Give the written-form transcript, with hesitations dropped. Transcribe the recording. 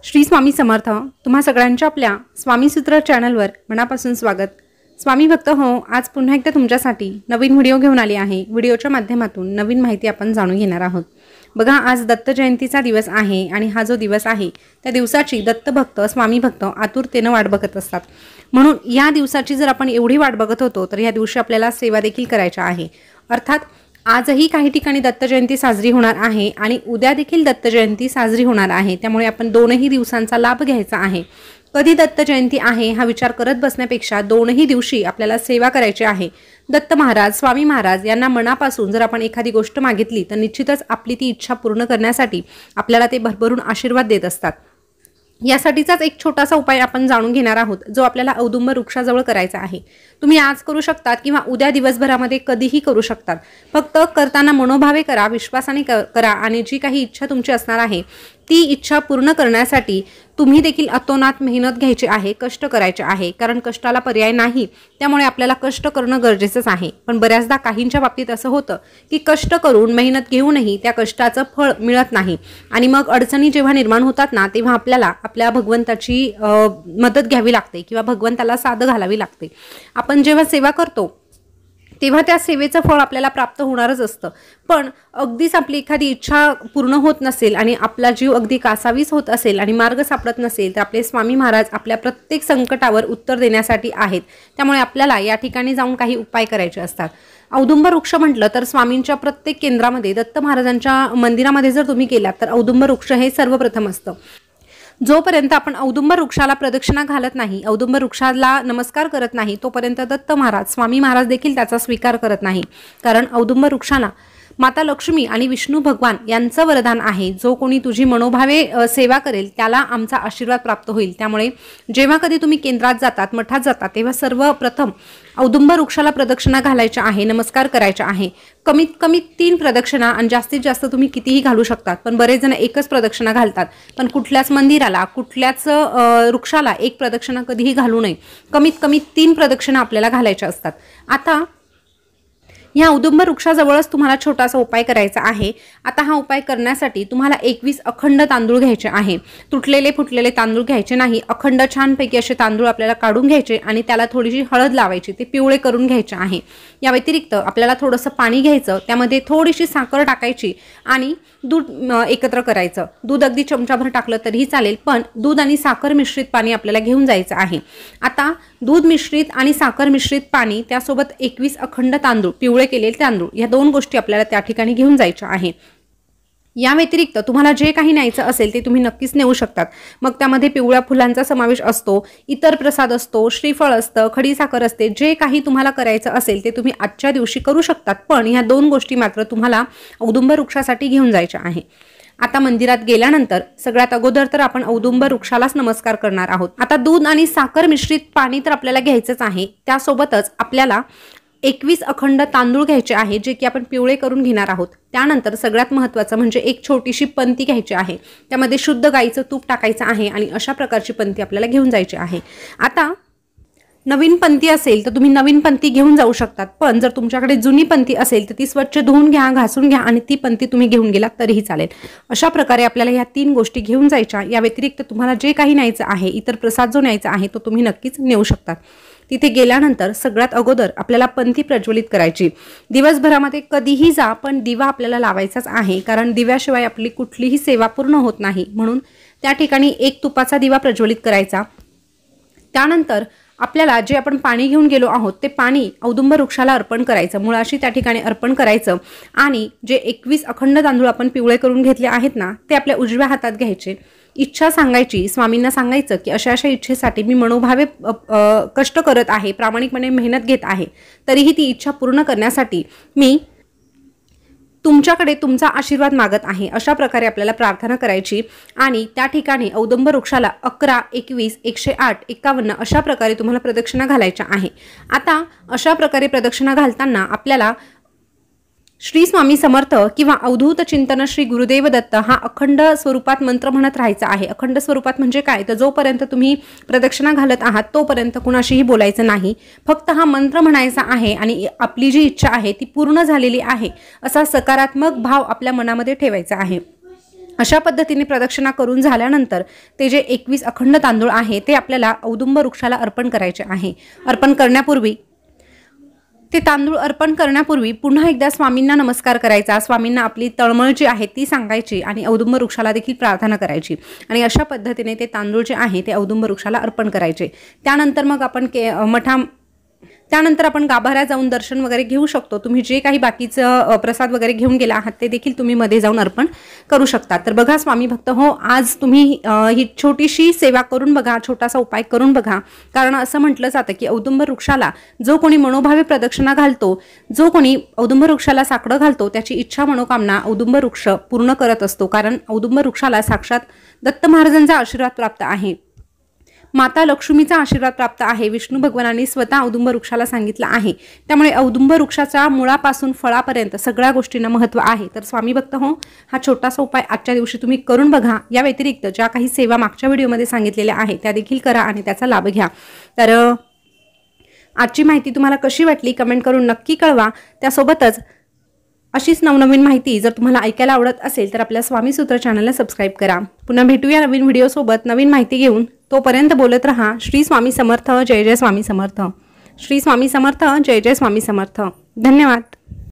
श्री स्वामी समर्थ। तुम्हा सगळ्यांच्या आपल्या स्वामी सूत्र चॅनलवर मनापासून स्वागत। स्वामी भक्त हो, आज पुन्हा एकदा तुमच्यासाठी नवीन व्हिडिओ घेऊन आली आहे। व्हिडिओच्या माध्यमातून नवीन माहिती आपण जाणून घेणार आहोत। बघा, आज दत्त जयंतीचा दिवस आहे आणि हा जो दिवस आहे त्या दिवसाची दत्त भक्त स्वामी भक्त आतुरतेने वाट बघत असतात। म्हणून या दिवसाची जर आपण एवढी वाट बघत होतो तर या दिवशी आपल्याला सेवा देखील करायची आहे। अर्थात आजही काही ठिकाणी दत्त जयंती साजरी होणार आहे आणि उद्या देखील दत्त जयंती साजरी होणार आहे। त्यामुळे आपण दोनही दिवसांचा लाभ घ्यायचा आहे। कधी दत्त जयंती आहे हा विचार करत बसण्यापेक्षा दोनही दिवशी आपल्याला सेवा करायची आहे। दत्त महाराज स्वामी महाराज यांना मनापासून जर आपण एखादी गोष्ट मागितली तर निश्चितच आपली ती इच्छा पूर्ण करण्यासाठी आपल्याला ते भरभरून आशीर्वाद देत असतात। यासाठीचाच एक छोटासा उपाय आपण जाणून घेणार आहोत, जो आपल्याला औदुंबर वृक्षाजवळ करायचा आहे। तुम्ही आज करू शकतात किंवा उद्या दिवसभरामध्ये कधीही करू शकतात। फक्त करताना मनोभावे करा, विश्वासाने करा आणि जी काही इच्छा तुमची असणार आहे ती इच्छा पूर्ण करण्यासाठी तुम्ही देखील अतोनात मेहनत घ्यायची आहे, कष्ट करायचे आहे। कारण कष्टाला पर्याय नाही, त्यामुळे आपल्याला कष्ट करणं गरजेचंच आहे। पण बऱ्याचदा काहींच्या बाबतीत असं होतं की कष्ट करून मेहनत घेऊनही त्या कष्टाचं फळ मिळत नाही आणि मग अडचणी जेव्हा निर्माण होतात ना, तेव्हा आपल्याला आपल्या भगवंताची मदत घ्यावी लागते किंवा भगवंताला साद घालावी लागते। आपण जेव्हा सेवा करतो तेव्हा त्या सेवेचं फळ आपल्याला प्राप्त होणारच असतं। पण अगदीच आपली एखादी इच्छा पूर्ण होत नसेल आणि आपला जीव अगदी कासावीस होत असेल आणि मार्ग सापडत नसेल तर आपले स्वामी महाराज आपल्या प्रत्येक संकटावर उत्तर देण्यासाठी आहेत। त्यामुळे आपल्याला या ठिकाणी जाऊन काही उपाय करायचे असतात। औदुंबर वृक्ष म्हटलं तर स्वामींच्या प्रत्येक केंद्रामध्ये दत्त महाराजांच्या मंदिरामध्ये जर तुम्ही गेलात तर औदुंबर वृक्ष हे सर्वप्रथम असतं। जोपर्यंत आपण औदुंबर वृक्षाला प्रदक्षिणा घालत नाही, औदुंबर वृक्षाला नमस्कार करत नाही, तोपर्यंत दत्त महाराज स्वामी महाराज देखील त्याचा स्वीकार करत नाही। कारण औदुंबर वृक्षाला माता लक्ष्मी आणि विष्णू भगवान यांचं वरदान आहे, जो कोणी तुझी मनोभावे सेवा करेल त्याला आमचा आशीर्वाद प्राप्त होईल। त्यामुळे जेव्हा कधी तुम्ही केंद्रात जातात, मठात जातात, तेव्हा सर्वप्रथम औदुंबर वृक्षाला प्रदक्षिणा घालायच्या आहे, नमस्कार करायचा आहे। कमीत कमी 3 प्रदक्षिणा आणि जास्तीत जास्त तुम्ही कितीही घालू शकतात। पण बरेच जण एकच प्रदक्षिणा घालतात, पण कुठल्याच मंदिराला कुठल्याच वृक्षाला एक प्रदक्षिणा कधीही घालू नये। कमीत कमी 3 प्रदक्षिणा आपल्याला घालायच्या असतात। आता या औदुंबर वृक्षाजवळच तुम्हाला छोटासा उपाय करायचा आहे। आता हा उपाय करण्यासाठी तुम्हाला 21 अखंड तांदूळ घ्यायचे आहे। तुटलेले फुटलेले तांदूळ घ्यायचे नाही, अखंड छानपैकी असे तांदूळ आपल्याला काढून घ्यायचे आणि त्याला थोडीशी हळद लावायची, ते पिवळे करून घ्यायचे आहे। या व्यतिरिक्त आपल्याला थोडंसं पाणी घ्यायचं, त्यामध्ये थोडीशी साखर टाकायची आणि दूध एकत्र करायचं। दूध अगदी चमचाभर टाकलं तरीही चालेल, पण दूध आणि साखर मिश्रित पाणी आपल्याला घेऊन जायचं आहे। आता दूध मिश्रित आणि साखर मिश्रित पाणी, त्यासोबत 21 अखंड तांदूळ, पिवळे केलेले तांदूळ, या 2 गोष्टी आपल्याला त्या ठिकाणी घेऊन जायच्या आहे। या व्यतिरिक्त तुम्हाला जे काही न्यायचं असेल ते तुम्ही नक्कीच नेऊ शकतात। मग त्यामध्ये पिवळ्या फुलांचा समावेश असतो, इतर प्रसाद असतो, श्रीफळ असतं, खडीसाखर असते। जे काही तुम्हाला करायचं असेल ते तुम्ही आजच्या दिवशी करू शकतात, पण ह्या 2 गोष्टी मात्र तुम्हाला औदुंबर वृक्षासाठी घेऊन जायच्या आहे। आता मंदिरात गेल्यानंतर सगळ्यात अगोदर तर आपण औदुंबर वृक्षालाच नमस्कार करणार आहोत। आता दूध आणि साखर मिश्रित पाणी तर आपल्याला घ्यायचंच आहे, त्यासोबतच आपल्याला 21 अखंड तांदूळ घ्यायचे आहे, जे की आपण पिवळे करून घेणार आहोत। त्यानंतर सगळ्यात महत्त्वाचं म्हणजे एक छोटीशी पंती घ्यायची आहे, त्यामध्ये शुद्ध गाईचं तूप टाकायचं आहे आणि अशा प्रकारची पंती आपल्याला घेऊन जायची आहे। आता नवीन पंती असेल तर तुम्ही नवीन पंती घेऊन जाऊ शकतात, पण जर तुमच्याकडे जुनी पंती असेल तर ती स्वच्छ धुवून घ्या, घासून घ्या आणि ती पंती तुम्ही घेऊन गेलात तरीही चालेल। अशा प्रकारे आपल्याला ह्या 3 गोष्टी घेऊन जायच्या। या व्यतिरिक्त तुम्हाला जे काही न्यायचं आहे, इतर प्रसाद जो न्यायचा आहे तो तुम्ही नक्कीच नेऊ शकतात। तिथे गेल्यानंतर सगळ्यात अगोदर आपल्याला पंथी प्रज्वलित करायची। दिवसभरामध्ये कधीही जा, पण दिवा आपल्याला लावायचाच आहे, कारण दिव्याशिवाय आपली कुठलीही सेवा पूर्ण होत नाही। म्हणून त्या ठिकाणी एक तुपाचा दिवा प्रज्वलित करायचा। त्यानंतर आपल्याला जे आपण पाणी घेऊन गेलो आहोत ते पाणी औदुंबर वृक्षाला अर्पण करायचं, मुळाशी त्या ठिकाणी अर्पण करायचं आणि जे 21 अखंड तांदूळ आपण पिवळे करून घेतले आहेत ना, ते आपल्या उजव्या हातात घ्यायचे। इच्छा सांगायची, स्वामींना सांगायचं की अशा अशा इच्छेसाठी मी मनोभावे कष्ट करत आहे, प्रामाणिकपणे मेहनत घेत आहे, तरीही ती इच्छा पूर्ण करण्यासाठी मी तुमच्याकडे तुमचा आशीर्वाद मागत आहे। अशा प्रकारे आपल्याला प्रार्थना करायची आणि त्या ठिकाणी औदुंबर वृक्षाला 11, 21, 108, 51 अशा प्रकारे तुम्हाला प्रदक्षिणा घालायच्या आहे। आता अशा प्रकारे प्रदक्षिणा घालताना आपल्याला श्री स्वामी समर्थ किंवा अवधूत चिंतन श्री गुरुदेव दत्त हा अखंड स्वरूपात मंत्र म्हणत राहायचा आहे। अखंड स्वरूपात म्हणजे काय, तर जोपर्यंत तुम्ही प्रदक्षिणा घालत आहात तोपर्यंत कुणाशीही बोलायचं नाही, फक्त हा मंत्र म्हणायचा आहे आणि आपली जी इच्छा आहे ती पूर्ण झालेली आहे असा सकारात्मक भाव आपल्या मनामध्ये ठेवायचा आहे। अशा पद्धतीने प्रदक्षिणा करून झाल्यानंतर ते जे 21 अखंड तांदूळ आहे ते आपल्याला औदुंब वृक्षाला अर्पण करायचे आहे। अर्पण करण्यापूर्वी ते तांदूळ अर्पण करण्यापूर्वी पुन्हा एकदा स्वामींना नमस्कार करायचा, स्वामींना आपली तळमळ जी आहे ती सांगायची आणि औदुंब वृक्षाला देखील प्रार्थना करायची आणि अशा पद्धतीने ते तांदूळ जे आहे ते औदुंब वृक्षाला अर्पण करायचे। त्यानंतर मग आपण त्यानंतर आपण गाभाऱ्यात जाऊन दर्शन वगैरे घेऊ शकतो। तुम्ही जे काही बाकीचं प्रसाद वगैरे घेऊन गेला आहात ते देखील तुम्ही मध्ये जाऊन अर्पण करू शकता। तर बघा स्वामी भक्त हो, आज तुम्ही ही छोटीशी सेवा करून बघा, छोटासा उपाय करून बघा। कारण असं म्हटलं जातं की औदुंब वृक्षाला जो कोणी मनोभावे प्रदक्षिणा घालतो, जो कोणी औदुंब वृक्षाला साकडं घालतो, त्याची इच्छा मनोकामना औदुंब वृक्ष पूर्ण करत असतो। कारण औदुंब वृक्षाला साक्षात दत्त महाराजांचा आशीर्वाद प्राप्त आहे, माता लक्ष्मीचा आशीर्वाद प्राप्त आहे। विष्णू भगवानांनी स्वतः औदुंब वृक्षाला सांगितलं आहे। त्यामुळे औदुंब वृक्षाच्या मुळापासून फळापर्यंत सगळ्या गोष्टींना महत्त्व आहे। तर स्वामी भक्त हो, हा छोटासा उपाय आजच्या दिवशी तुम्ही करून बघा। या व्यतिरिक्त ज्या काही सेवा मागच्या व्हिडिओमध्ये सांगितलेल्या आहेत त्या देखील करा आणि त्याचा लाभ घ्या। तर आजची माहिती तुम्हाला कशी वाटली कमेंट करून नक्की कळवा। त्यासोबतच अशीच नवनवीन माहिती जर तुम्हाला ऐकायला आवडत असेल तर आपल्या स्वामी सूत्र चॅनलला सबस्क्राईब करा। पुन्हा भेटूया नवीन व्हिडिओसोबत नवीन माहिती घेऊन। तोपर्यंत बोलत रहा श्री स्वामी समर्थ, जय जय स्वामी समर्थ। श्री स्वामी समर्थ, जय जय स्वामी समर्थ। धन्यवाद।